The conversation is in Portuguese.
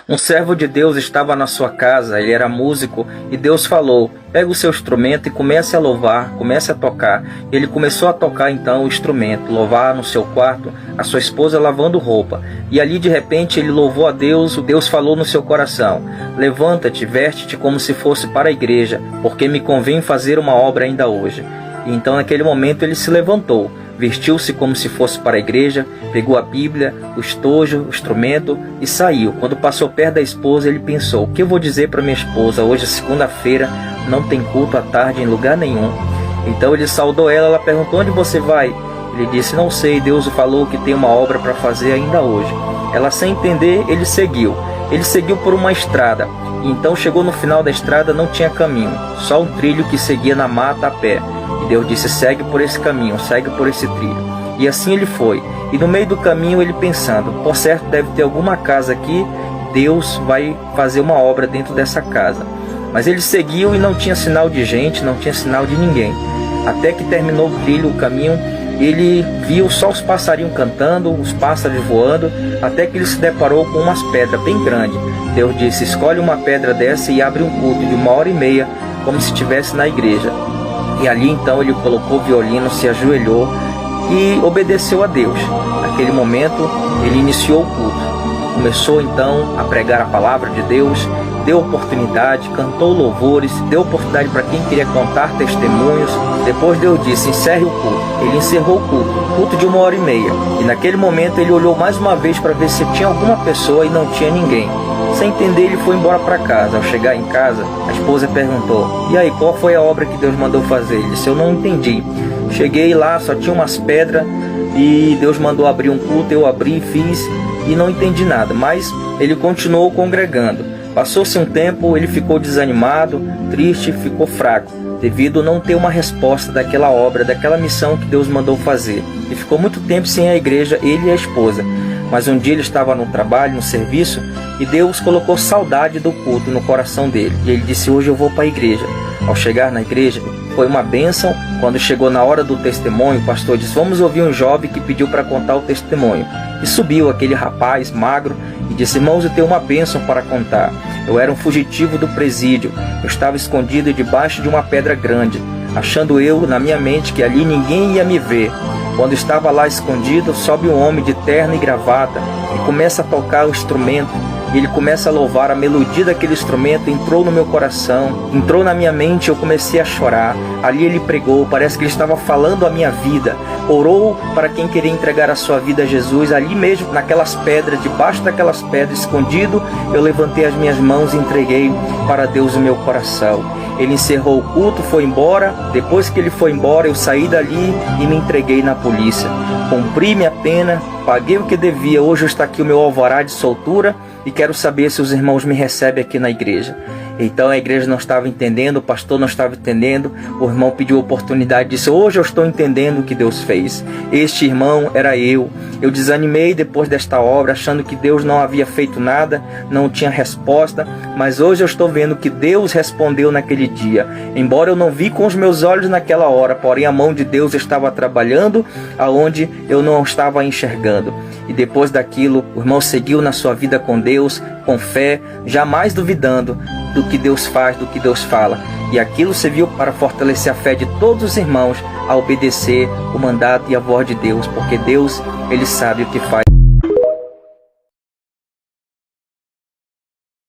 Um servo de Deus estava na sua casa, ele era músico, e Deus falou: pega o seu instrumento e comece a louvar, comece a tocar. Ele começou a tocar então o instrumento, louvar no seu quarto, a sua esposa lavando roupa. E ali de repente ele louvou a Deus, o Deus falou no seu coração: levanta-te, veste-te como se fosse para a igreja, porque me convém fazer uma obra ainda hoje. E então naquele momento ele se levantou, vestiu-se como se fosse para a igreja, pegou a Bíblia, o estojo, o instrumento e saiu. Quando passou perto da esposa, ele pensou: o que eu vou dizer para minha esposa? Hoje é segunda-feira, não tem culto à tarde em lugar nenhum. Então ele saudou ela, ela perguntou: onde você vai? Ele disse: não sei, Deus falou que tem uma obra para fazer ainda hoje. Ela, sem entender, ele seguiu. Ele seguiu por uma estrada. E então chegou no final da estrada, não tinha caminho, só um trilho que seguia na mata a pé. E Deus disse: segue por esse caminho, segue por esse trilho. E assim ele foi. E no meio do caminho ele pensando: por certo deve ter alguma casa aqui, Deus vai fazer uma obra dentro dessa casa. Mas ele seguiu e não tinha sinal de gente, não tinha sinal de ninguém. Até que terminou o trilho, o caminho, ele viu só os passarinhos cantando, os pássaros voando, até que ele se deparou com umas pedras bem grandes. Deus disse: escolhe uma pedra dessa e abre um culto de 1h30, como se estivesse na igreja. E ali então ele colocou o violino, se ajoelhou e obedeceu a Deus. Naquele momento ele iniciou o culto. Começou então a pregar a palavra de Deus, deu oportunidade, cantou louvores, deu oportunidade para quem queria contar testemunhos. Depois Deus disse: encerre o culto. Ele encerrou o culto de 1h30. E naquele momento ele olhou mais uma vez para ver se tinha alguma pessoa e não tinha ninguém. Sem entender, ele foi embora para casa. Ao chegar em casa, a esposa perguntou: e aí, qual foi a obra que Deus mandou fazer? Ele disse: eu não entendi. Cheguei lá, só tinha umas pedras e Deus mandou abrir um culto, eu abri, fiz e não entendi nada. Mas ele continuou congregando. Passou-se um tempo, ele ficou desanimado, triste, ficou fraco, devido a não ter uma resposta daquela obra, daquela missão que Deus mandou fazer. E ficou muito tempo sem a igreja, ele e a esposa. Mas um dia ele estava no trabalho, no serviço, e Deus colocou saudade do culto no coração dele. E ele disse: hoje eu vou para a igreja. Ao chegar na igreja, foi uma bênção. Quando chegou na hora do testemunho, o pastor disse: vamos ouvir um jovem que pediu para contar o testemunho. E subiu aquele rapaz magro e disse: irmãos, eu tenho uma bênção para contar. Eu era um fugitivo do presídio. Eu estava escondido debaixo de uma pedra grande, achando eu na minha mente que ali ninguém ia me ver. Quando estava lá escondido, sobe um homem de terno e gravata e começa a tocar o instrumento. E ele começa a louvar, a melodia daquele instrumento entrou no meu coração, entrou na minha mente, eu comecei a chorar. Ali ele pregou, parece que ele estava falando a minha vida. Orou para quem queria entregar a sua vida a Jesus. Ali mesmo, naquelas pedras, debaixo daquelas pedras, escondido, eu levantei as minhas mãos e entreguei para Deus o meu coração. Ele encerrou o culto, foi embora. Depois que ele foi embora, eu saí dali e me entreguei na polícia. Cumpri minha pena, paguei o que devia. Hoje está aqui o meu alvará de soltura e quero saber se os irmãos me recebem aqui na igreja. Então a igreja não estava entendendo, o pastor não estava entendendo, o irmão pediu oportunidade e disse: hoje eu estou entendendo o que Deus fez. Este irmão era eu. Eu desanimei depois desta obra, achando que Deus não havia feito nada, não tinha resposta, mas hoje eu estou vendo que Deus respondeu naquele dia. Embora eu não vi com os meus olhos naquela hora, porém a mão de Deus estava trabalhando aonde eu não estava enxergando. E depois daquilo, o irmão seguiu na sua vida com Deus, com fé, jamais duvidando do que Deus faz, do que Deus fala. E aquilo serviu para fortalecer a fé de todos os irmãos a obedecer o mandato e a voz de Deus, porque Deus, Ele sabe o que faz.